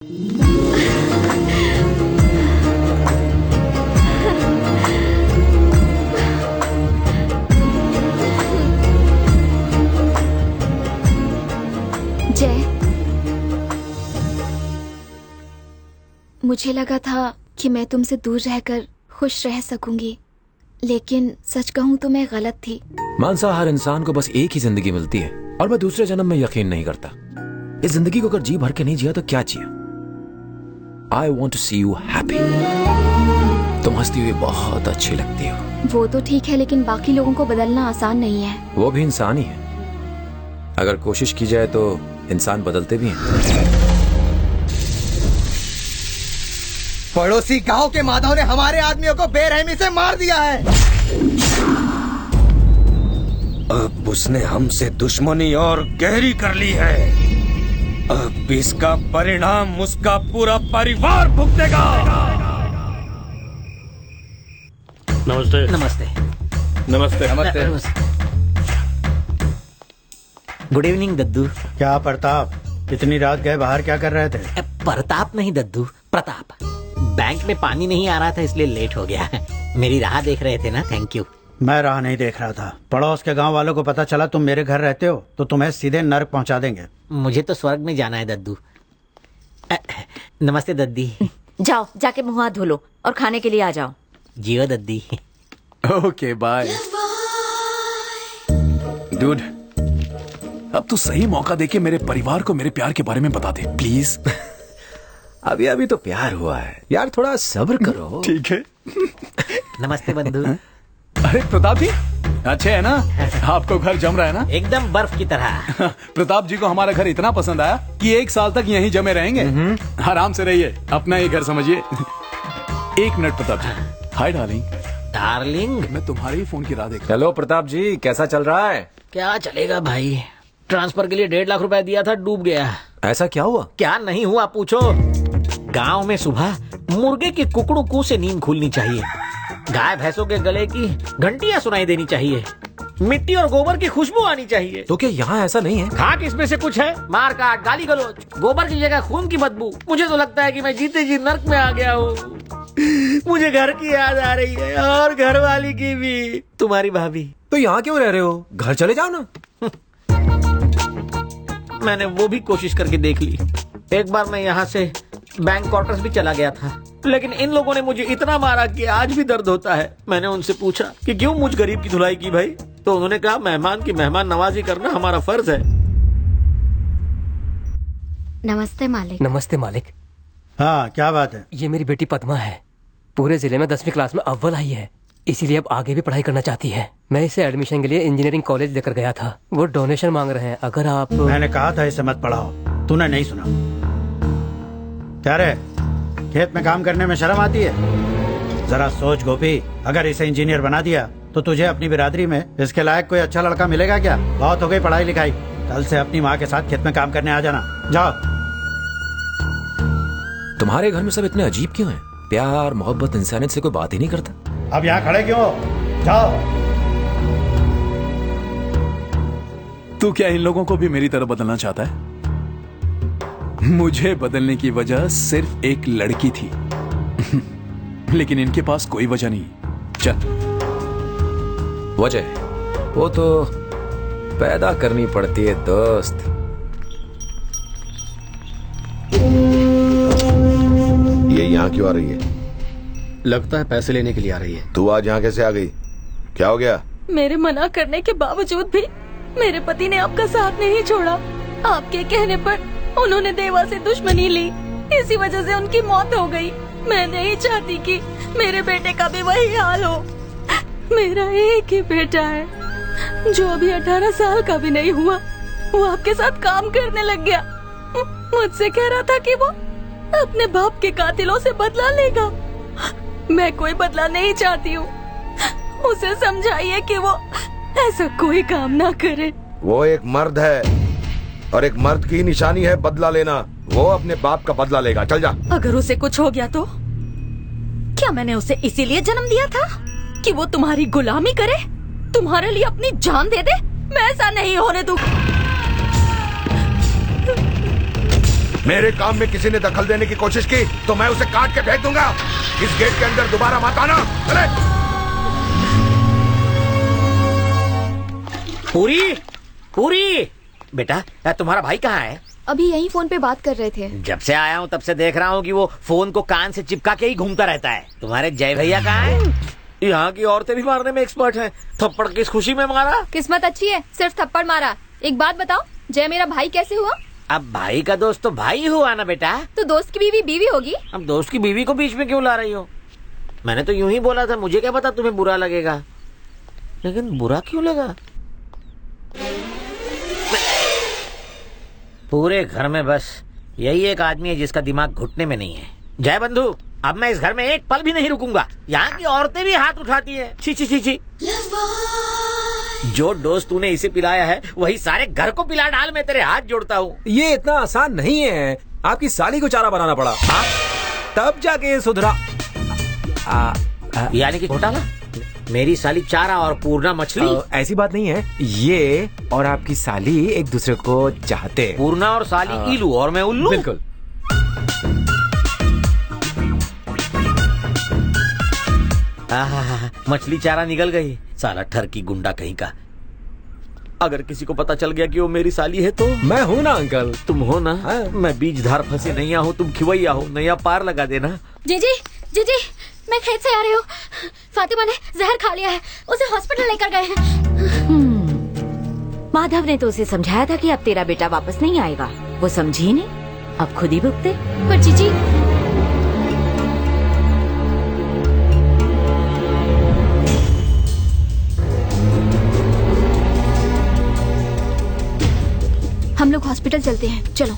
जय, मुझे लगा था कि मैं तुमसे दूर रहकर खुश रह सकूंगी, लेकिन सच कहूं तो मैं गलत थी। मानसा, हर इंसान को बस एक ही जिंदगी मिलती है और मैं दूसरे जन्म में यकीन नहीं करता। इस जिंदगी को अगर जी भर के नहीं जिया तो क्या जिया। I want to see you happy. तुम हंसती हुई बहुत अच्छी लगती हो। वो तो ठीक है, लेकिन बाकी लोगों को बदलना आसान नहीं है। वो भी इंसान ही है। अगर कोशिश की जाए तो इंसान बदलते भी हैं। पड़ोसी गांव के माधव ने हमारे आदमियों को बेरहमी से मार दिया है। अब उसने हमसे दुश्मनी और गहरी कर ली है। अब इसका परिणाम उसका पूरा परिवार भुगतेगा। नमस्ते। नमस्ते। नमस्ते। नमस्ते। Good evening Daddu. क्या प्रताप, इतनी रात गए बाहर क्या कर रहे थे? प्रताप नहीं दद्दू, प्रताप। बैंक में पानी नहीं आ रहा था इसलिए लेट हो गया। मेरी राह देख रहे थे ना। Thank you. मैं राह नहीं देख रहा था। पड़ोस के गांव वालों को पता चला तुम मेरे घर रहते हो तो तुम्हें सीधे नर्क पहुंचा देंगे। मुझे तो स्वर्ग में जाना है दद्दू। नमस्ते दद्दी। जाओ, जाके मुंह हाथ धो लो और खाने के लिए आ जाओ। जियो दद्दी। Okay bye. डूड, अब तू सही मौका देके मेरे परिवार को मेरे प्यार के बारे में बता दे प्लीज। अभी अभी तो प्यार हुआ है यार, थोड़ा सब्र करो। ठीक है। नमस्ते बंधु। अरे प्रताप जी, अच्छे है ना? आपको घर जम रहा है ना? एकदम बर्फ की तरह। प्रताप जी को हमारा घर इतना पसंद आया कि 1 साल तक यहीं जमे रहेंगे। आराम से रहिए, अपना ही घर समझिए। 1 minute Pratap ji. Hi darling. Darling? मैं तुम्हारे ही फोन की राह देख रहा हेलो प्रताप जी, कैसा चल रहा है? क्या चलेगा भाई, ट्रांसफर के लिए 1.5 लाख रुपया दिया था, डूब गया। ऐसा क्या हुआ? क्या नहीं हुआ पूछो। गांव में सुबह मुर्गे के कुकड़ू कू से नींद खुलनी चाहिए, गाय भैंसों के गले की घंटियां सुनाई देनी चाहिए, मिट्टी और गोबर की खुशबू आनी चाहिए। तो क्या यहाँ ऐसा नहीं है? खाक इसमें से कुछ है? मार काट, गाली गलौज, गोबर की जगह खून की बदबू। मुझे तो लगता है कि मैं जीते जी नर्क में आ गया हूँ। मुझे घर की याद आ रही है और घर वाली की भी, तुम्हारी भाभी। तो यहाँ क्यों रह रहे हो? घर चले जाओ ना। मैंने वो भी कोशिश करके देख ली। एक बार मैं यहाँ से बैंक क्वार्टर्स भी चला गया था, लेकिन इन लोगों ने मुझे इतना मारा कि आज भी दर्द होता है। मैंने उनसे पूछा कि क्यों मुझ गरीब की धुलाई की भाई, तो उन्होंने कहा मेहमान की मेहमान नवाजी करना हमारा फर्ज है। नमस्ते मालिक। नमस्ते मालिक। हाँ, क्या बात है? ये मेरी बेटी पद्मा है, पूरे जिले में 10वीं क्लास में अव्वल आई है, इसीलिए अब आगे भी पढ़ाई करना चाहती है। मैं इसे एडमिशन के लिए इंजीनियरिंग कॉलेज लेकर गया था, वो डोनेशन मांग रहे हैं। अगर आप... मैंने कहा था इसे मत पढ़ाओ, तूने नहीं सुना। क्या रे, खेत में काम करने में शर्म आती है? जरा सोच गोपी, अगर इसे इंजीनियर बना दिया तो तुझे अपनी बिरादरी में इसके लायक कोई अच्छा लड़का मिलेगा क्या? बहुत हो गई पढ़ाई लिखाई, कल से अपनी माँ के साथ खेत में काम करने आ जाना। जाओ। तुम्हारे घर में सब इतने अजीब क्यों हैं? प्यार मोहब्बत इंसानियत से कोई बात ही नहीं करता। अब यहाँ खड़े क्यों हो? जाओ। तू क्या इन लोगों को भी मेरी तरह बदलना चाहता है? मुझे बदलने की वजह सिर्फ एक लड़की थी। लेकिन इनके पास कोई वजह नहीं। चल। वजह वो तो पैदा करनी पड़ती है दोस्त। ये यहाँ क्यों आ रही है? लगता है पैसे लेने के लिए आ रही है। तू आज यहाँ कैसे आ गई? क्या हो गया? मेरे मना करने के बावजूद भी मेरे पति ने आपका साथ नहीं छोड़ा। आपके कहने पर उन्होंने देवा से दुश्मनी ली, इसी वजह से उनकी मौत हो गई। मैं नहीं चाहती कि मेरे बेटे का भी वही हाल हो। मेरा एक ही बेटा है जो अभी 18 साल का भी नहीं हुआ। वो आपके साथ काम करने लग गया। मुझसे कह रहा था कि वो अपने बाप के कातिलों से बदला लेगा। मैं कोई बदला नहीं चाहती हूँ। उसे समझाइए कि वो ऐसा कोई काम ना करे। वो एक मर्द है और एक मर्द की निशानी है बदला लेना। वो अपने बाप का बदला लेगा। चल जा। अगर उसे कुछ हो गया तो? क्या मैंने उसे इसीलिए जन्म दिया था कि वो तुम्हारी गुलामी करे, तुम्हारे लिए अपनी जान दे दे? मैं ऐसा नहीं होने दूंगा। मेरे काम में किसी ने दखल देने की कोशिश की तो मैं उसे काट के फेंक दूंगा। इस गेट के अंदर दोबारा मत आना। चले। पूरी पूरी बेटा, तुम्हारा भाई कहाँ है? अभी यही फोन पे बात कर रहे थे। जब से आया हूँ तब से देख रहा हूँ कि वो फोन को कान से चिपका के ही घूमता रहता है। तुम्हारे जय भैया कहाँ है? यहाँ की औरतें भी मारने में एक्सपर्ट हैं। थप्पड़ किस खुशी में मारा? किस्मत अच्छी है, सिर्फ थप्पड़ मारा। एक बात बताओ, जय मेरा भाई कैसे हुआ? अब भाई का दोस्त तो भाई हुआ ना बेटा। तो दोस्त की बीवी बीवी होगी। अब दोस्त की बीवी को बीच में क्यों ला रही हो? मैंने तो यूं ही बोला था, मुझे क्या पता तुम्हें बुरा लगेगा। लेकिन बुरा क्यों लगा? पूरे घर में बस यही एक आदमी है जिसका दिमाग घुटने में नहीं है। जय बंधु, अब मैं इस घर में एक पल भी नहीं रुकूंगा। यहाँ की औरतें भी हाथ उठाती हैं। छी छी छी छी। जो डोज तूने इसे पिलाया है वही सारे घर को पिला डाल। मैं तेरे हाथ जोड़ता हूँ। ये इतना आसान नहीं है। आपकी साली को चारा बनाना पड़ा, तब जाके ये सुधरा। यानी कि घोटाला? मेरी साली चारा और पूर्णा मछली? ऐसी बात नहीं है। ये और आपकी साली एक दूसरे को चाहते हैं। पूर्णा और साली इलू और मैं उल्लू? बिल्कुल। मछली चारा निकल गई। साला ठरकी गुंडा कहीं का। अगर किसी को पता चल गया कि वो मेरी साली है तो? मैं हूँ ना अंकल। तुम हो ना? मैं बीज धार फंसे नैया हूँ, तुम खिवैया हो। नैया पार लगा देना। जीजी जीजी, मैं खेत से आ रही हूँ। फातिमा ने जहर खा लिया है, उसे हॉस्पिटल लेकर गए हैं। माधव ने तो उसे समझाया था कि अब तेरा बेटा वापस नहीं आएगा। वो समझी नहीं, अब खुद ही भुगते। पर जीजी, हम लोग हॉस्पिटल चलते हैं, चलो।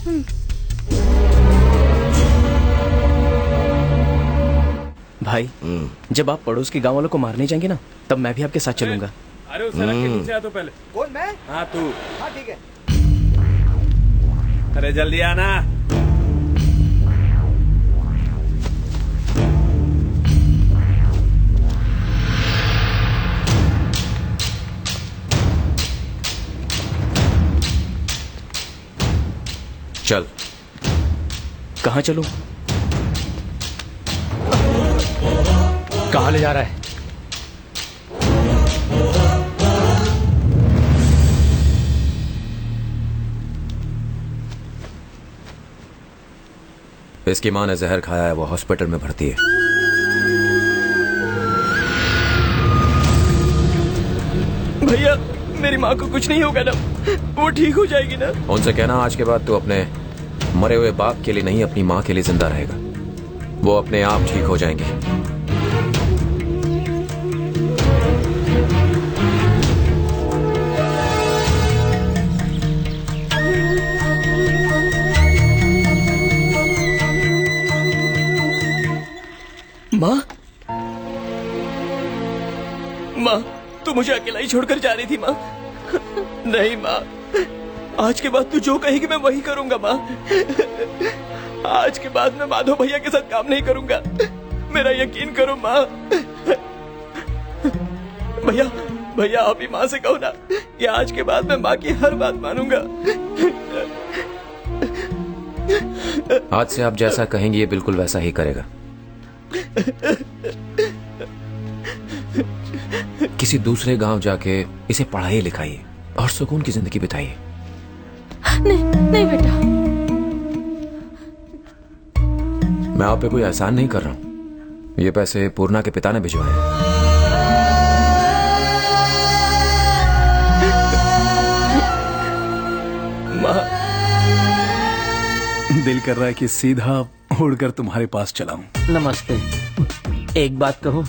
भाई, जब आप पड़ोस के गांव वालों को मारने जाएंगे ना, तब मैं भी आपके साथ चलूंगा। अरे उस सड़क के नीचे आ तो पहले। कौन, मैं? हाँ तू। हाँ ठीक है। अरे जल्दी आना। चल। कहाँ चलूं? कहाँ ले जा रहा है? इसकी माँ ने जहर खाया है, वो हॉस्पिटल में भर्ती है। भैया, मेरी माँ को कुछ नहीं होगा ना? वो ठीक हो जाएगी ना? उनसे कहना आज के बाद तू अपने मरे हुए बाप के लिए नहीं, अपनी माँ के लिए जिंदा रहेगा। वो अपने आप ठीक हो जाएंगे। माँ, माँ, तू मुझे अकेला ही छोड़कर जा रही थी माँ? नहीं माँ, आज के बाद तू जो कहेगी मैं वही करूंगा माँ। आज के बाद मैं माधव भैया के साथ काम नहीं करूंगा, मेरा यकीन करो माँ। भैया, भैया आप ही माँ से कहो ना कि आज के बाद मैं माँ की हर बात मानूंगा। आज से आप जैसा कहेंगे ये बिल्कुल वैसा ही करेगा। किसी दूसरे गांव जाके इसे पढ़ाइए लिखाइए और सुकून की जिंदगी बिताइए। नहीं नहीं बेटा, मैं आप पे कोई एहसान नहीं कर रहा हूं। ये पैसे पूर्णा के पिता ने भिजवाए हैं। माँ, दिल कर रहा है कि सीधा उड़कर तुम्हारे पास चलाऊं। नमस्ते। एक बात कहूँ,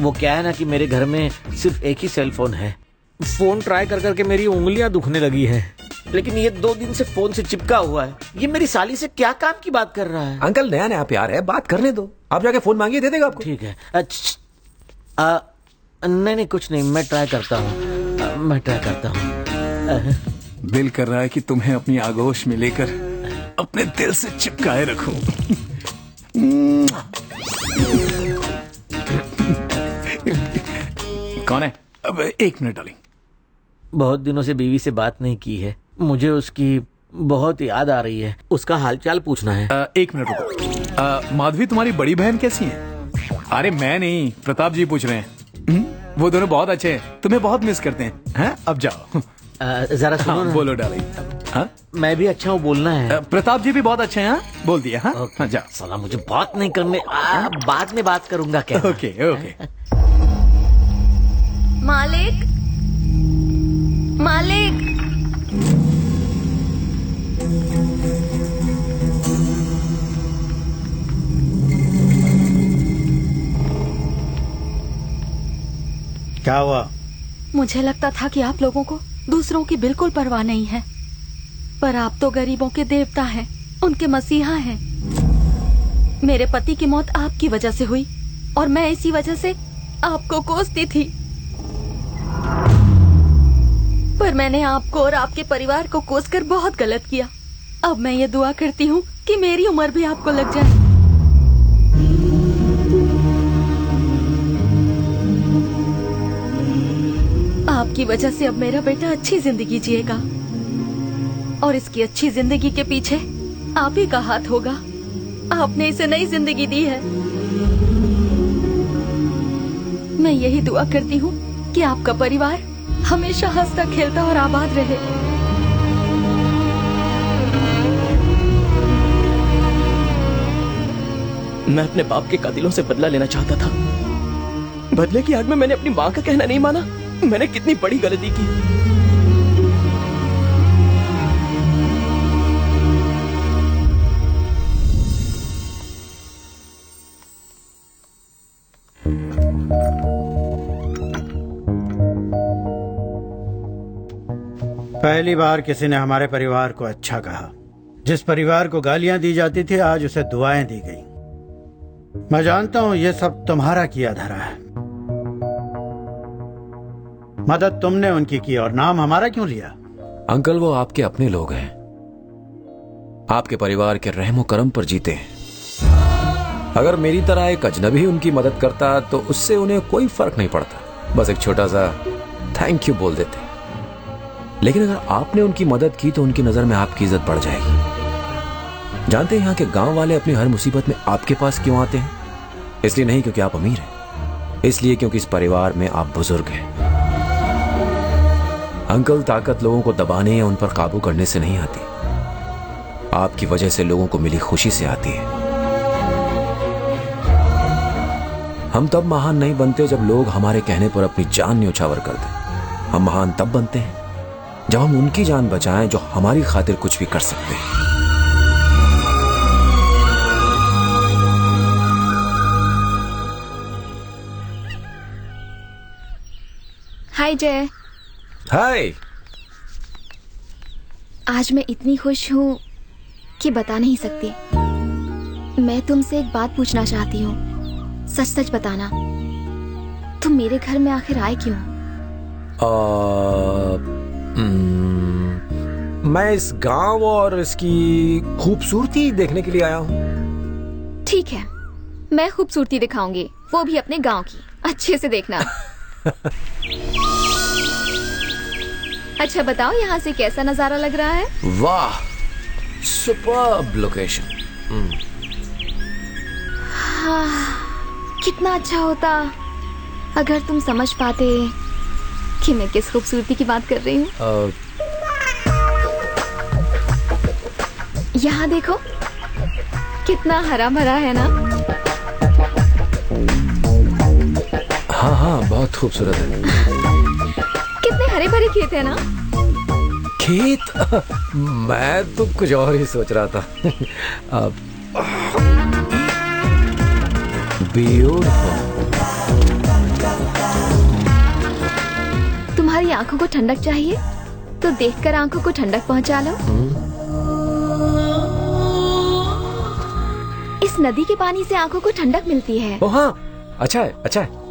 वो क्या है ना कि मेरे घर में सिर्फ एक ही सेल फोन है। फोन ट्राई कर करके मेरी उंगलियां दुखने लगी है। लेकिन ये 2 दिन से फोन से चिपका हुआ है। ये मेरी साली से क्या काम की बात कर रहा है? अंकल नया नया प्यार है, बात करने दो। आप जाके फोन मांगिए, दे देगा आपको। ठीक है। नहीं नहीं कुछ नहीं, मैं ट्राई करता हूँ, मैं ट्राई करता हूँ। दिल कर रहा है कि तुम्हें अपनी आगोश में लेकर अपने दिल से चिपकाए रखूं। कौन है? अब 1 मिनट डार्लिंग। बहुत दिनों से बीवी से बात नहीं की है। मुझे उसकी बहुत याद आ रही है, उसका हालचाल पूछना है। एक मिनट रुको। माधवी, तुम्हारी बड़ी बहन कैसी है? अरे मैं नहीं, प्रताप जी पूछ रहे हैं। वो दोनों बहुत अच्छे हैं, तुम्हें बहुत मिस करते हैं। अब जाओ। जरा सुनो ना। बोलो डार्लिंग। हाँ? मैं भी अच्छा हूँ, बोलना है। प्रताप जी भी बहुत अच्छे हैं। बोल दिया। हाँ जाओ। साला मुझे बात नहीं करने, बाद में बात करूंगा क्या? Okay okay. मालिक, मालिक, क्या हुआ? मुझे लगता था कि आप लोगों को दूसरों की बिल्कुल परवाह नहीं है, पर आप तो गरीबों के देवता हैं, उनके मसीहा हैं। मेरे पति की मौत आपकी वजह से हुई और मैं इसी वजह से आपको कोसती थी, पर मैंने आपको और आपके परिवार को कोसकर बहुत गलत किया। अब मैं ये दुआ करती हूँ कि मेरी उम्र भी आपको लग जाए। आपकी वजह से अब मेरा बेटा अच्छी जिंदगी जिएगा और इसकी अच्छी जिंदगी के पीछे आप ही का हाथ होगा। आपने इसे नई जिंदगी दी है। मैं यही दुआ करती हूँ कि आपका परिवार हमेशा हंसता खेलता और आबाद रहे। मैं अपने बाप के कातिलों से बदला लेना चाहता था। बदले की आग में मैंने अपनी माँ का कहना नहीं माना। मैंने कितनी बड़ी गलती की। पहली बार किसी ने हमारे परिवार को अच्छा कहा। जिस परिवार को गालियां दी जाती थी, आज उसे दुआएं दी गई। मैं जानता हूं ये सब तुम्हारा किया धरा है। मदद तुमने उनकी की और नाम हमारा क्यों लिया? अंकल, वो आपके अपने लोग हैं, आपके परिवार के रहमो करम पर जीते हैं। अगर मेरी तरह एक अजनबी उनकी मदद करता तो उससे उन्हें कोई फर्क नहीं पड़ता, बस एक छोटा सा थैंक यू बोल देते। लेकिन अगर आपने उनकी मदद की तो उनकी नजर में आपकी इज्जत बढ़ जाएगी। जानते हैं यहाँ के गांव वाले अपनी हर मुसीबत में आपके पास क्यों आते हैं? इसलिए नहीं क्योंकि आप अमीर हैं, इसलिए क्योंकि इस परिवार में आप बुजुर्ग हैं। अंकल, ताकत लोगों को दबाने या उन पर काबू करने से नहीं आती, आपकी वजह से लोगों को मिली खुशी से आती है। हम तब महान नहीं बनते जब लोग हमारे कहने पर अपनी जान न्यौछावर कर दें। हम महान तब बनते हैं जब हम उनकी जान बचाएं जो हमारी खातिर कुछ भी कर सकते हैं। हाय जय। हाय। आज मैं इतनी खुश हूँ कि बता नहीं सकती। मैं तुमसे एक बात पूछना चाहती हूँ, सच सच बताना। तुम मेरे घर में आखिर आए क्यों? मैं इस गांव और इसकी खूबसूरती देखने के लिए आया हूँ। ठीक है, मैं खूबसूरती दिखाऊंगी, वो भी अपने गांव की। अच्छे से देखना। अच्छा बताओ, यहाँ से कैसा नजारा लग रहा है? वाह, सुपर्ब लोकेशन। कितना अच्छा होता अगर तुम समझ पाते कि मैं किस खूबसूरती की बात कर रही हूँ। यहाँ देखो, कितना हरा भरा है ना? हाँ हाँ, बहुत खूबसूरत है। कितने हरे भरे खेत है ना? खेत? मैं तो कुछ और ही सोच रहा था। ब्यूटीफुल। तुम्हारी आंखों को ठंडक चाहिए तो देखकर आंखों को ठंडक पहुंचा लो। इस नदी के पानी से आंखों को ठंडक मिलती है। ओ हाँ, अच्छा है, अच्छा है।